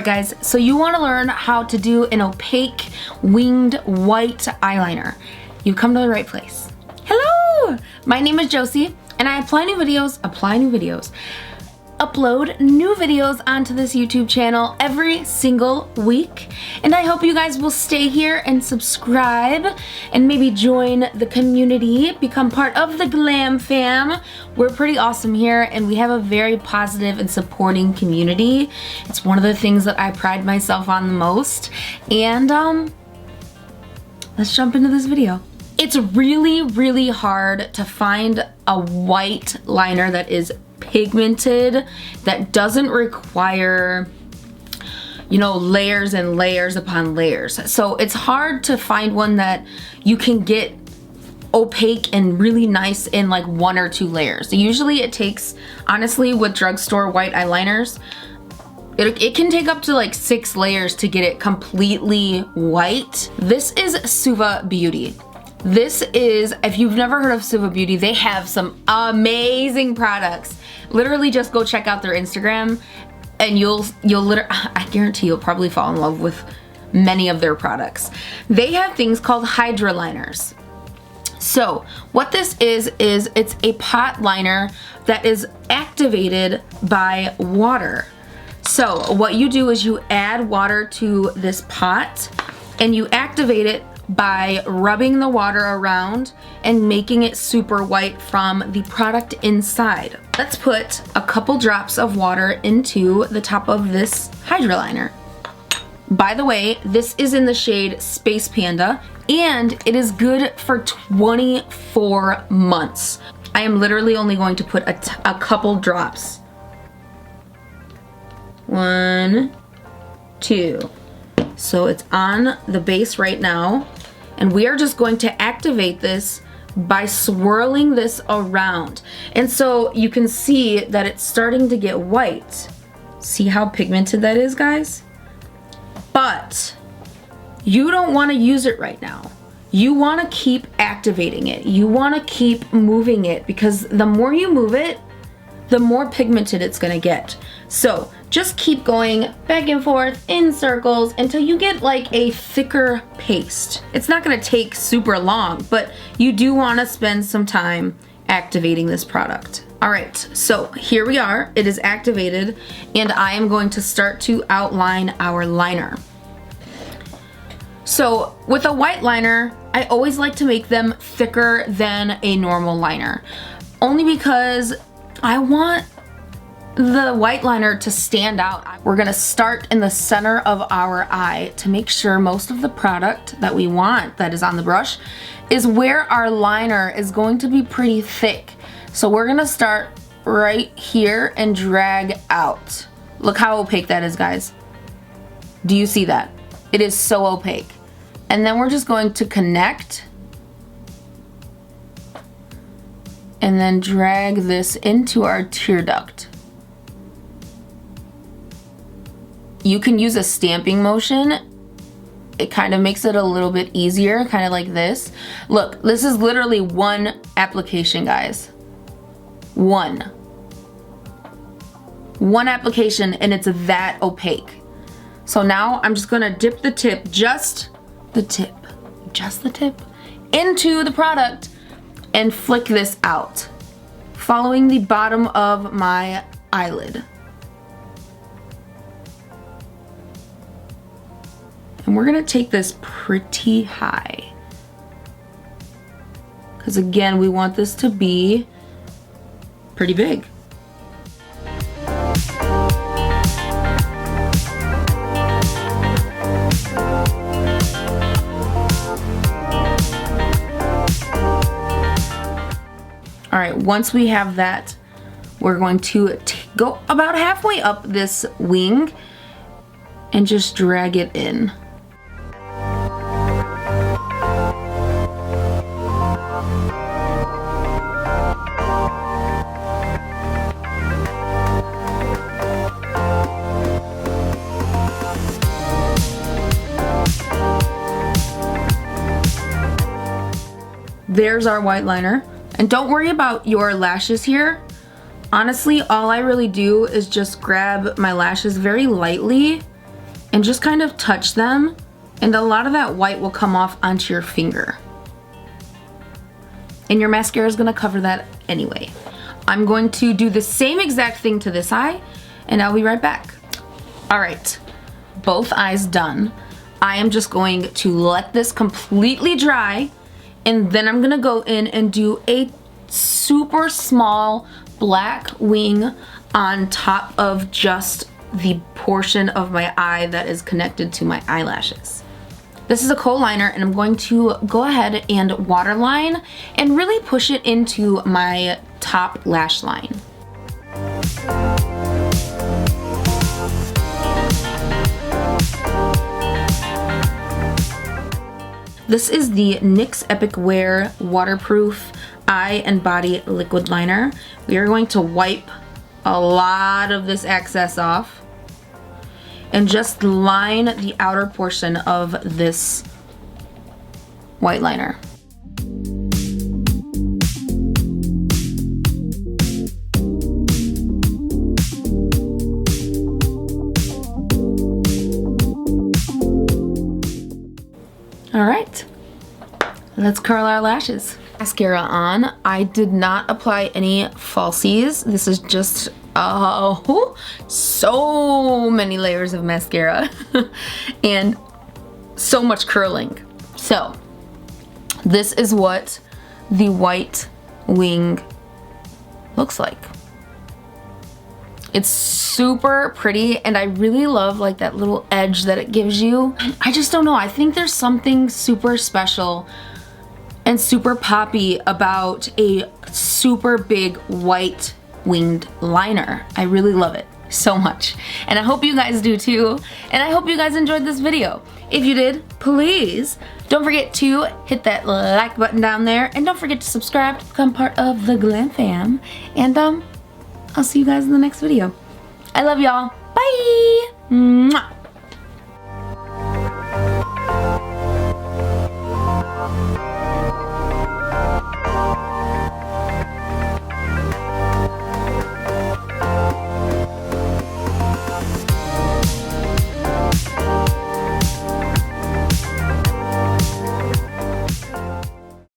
Alright guys, so you want to learn how to do an opaque winged white eyeliner. You've come to the right place. Hello! My name is Josie and I upload new videos onto this YouTube channel every single week. And I hope you guys will stay here and subscribe and maybe join the community, become part of the GLAMFAM. We're pretty awesome here and we have a very positive and supporting community. It's one of the things that I pride myself on the most. And let's jump into this video. It's really hard to find a white liner that is pigmented, that doesn't require, you know, layers and layers upon layers. So it's hard to find one that you can get opaque and really nice in like 1 or 2 layers. Usually it takes, honestly, with drugstore white eyeliners, it can take up to like 6 layers to get it completely white. This is Suva Beauty. This is, if you've never heard of Suva Beauty, they have some amazing products. Literally just go check out their Instagram and you'll literally, I guarantee you'll probably fall in love with many of their products. They have things called hydra liners. So what this is it's a pot liner that is activated by water. So what you do is you add water to this pot and you activate it by rubbing the water around and making it super white from the product inside. Let's put a couple drops of water into the top of this hydra liner. By the way, this is in the shade Space Panda and it is good for 24 months. I am literally only going to put a couple drops. 1, 2. So it's on the base right now, and we are just going to activate this by swirling this around. And so you can see that it's starting to get white. See how pigmented that is, guys? But you don't want to use it right now. You want to keep activating it. You want to keep moving it, because the more you move it, the more pigmented it's going to get. So just keep going back and forth in circles until you get like a thicker paste. It's not gonna take super long, but you do wanna spend some time activating this product. All right, so here we are. It is activated and I am going to start to outline our liner. So with a white liner, I always like to make them thicker than a normal liner, only because I want the white liner to stand out. We're gonna start in the center of our eye to make sure most of the product that we want that is on the brush is where our liner is going to be pretty thick. So we're gonna start right here and drag out. Look how opaque that is, guys. Do you see that? It is so opaque. And then we're just going to connect and then drag this into our tear duct. You can use a stamping motion. It kind of makes it a little bit easier, kind of like this. Look, this is literally 1 application, guys. One application and it's that opaque. So now I'm just gonna dip the tip, just the tip, into the product and flick this out, following the bottom of my eyelid. And we're gonna take this pretty high, because again, we want this to be pretty big. All right, once we have that, we're going to go about halfway up this wing and just drag it in. There's our white liner. And don't worry about your lashes here. Honestly, all I really do is just grab my lashes very lightly and just kind of touch them, and a lot of that white will come off onto your finger. And your mascara is gonna cover that anyway. I'm going to do the same exact thing to this eye, and I'll be right back. All right, both eyes done. I am just going to let this completely dry, and then I'm gonna go in and do a super small black wing on top of just the portion of my eye that is connected to my eyelashes. This is a kohl liner, and I'm going to go ahead and waterline and really push it into my top lash line. This is the NYX Epic Wear Waterproof Eye and Body Liquid Liner. We are going to wipe a lot of this excess off and just line the outer portion of this white liner. All right, let's curl our lashes. Mascara on. I did not apply any falsies. This is just, oh, so many layers of mascara and so much curling. So this is what the white wing looks like. It's super pretty, and I really love like that little edge that it gives you. I just don't know, I think there's something super special and super poppy about a super big white winged liner. I really love it so much, and I hope you guys do too, and I hope you guys enjoyed this video. If you did, please don't forget to hit that like button down there, and don't forget to subscribe to become part of the Glam Fam, and I'll see you guys in the next video. I love y'all. Bye! Mwah.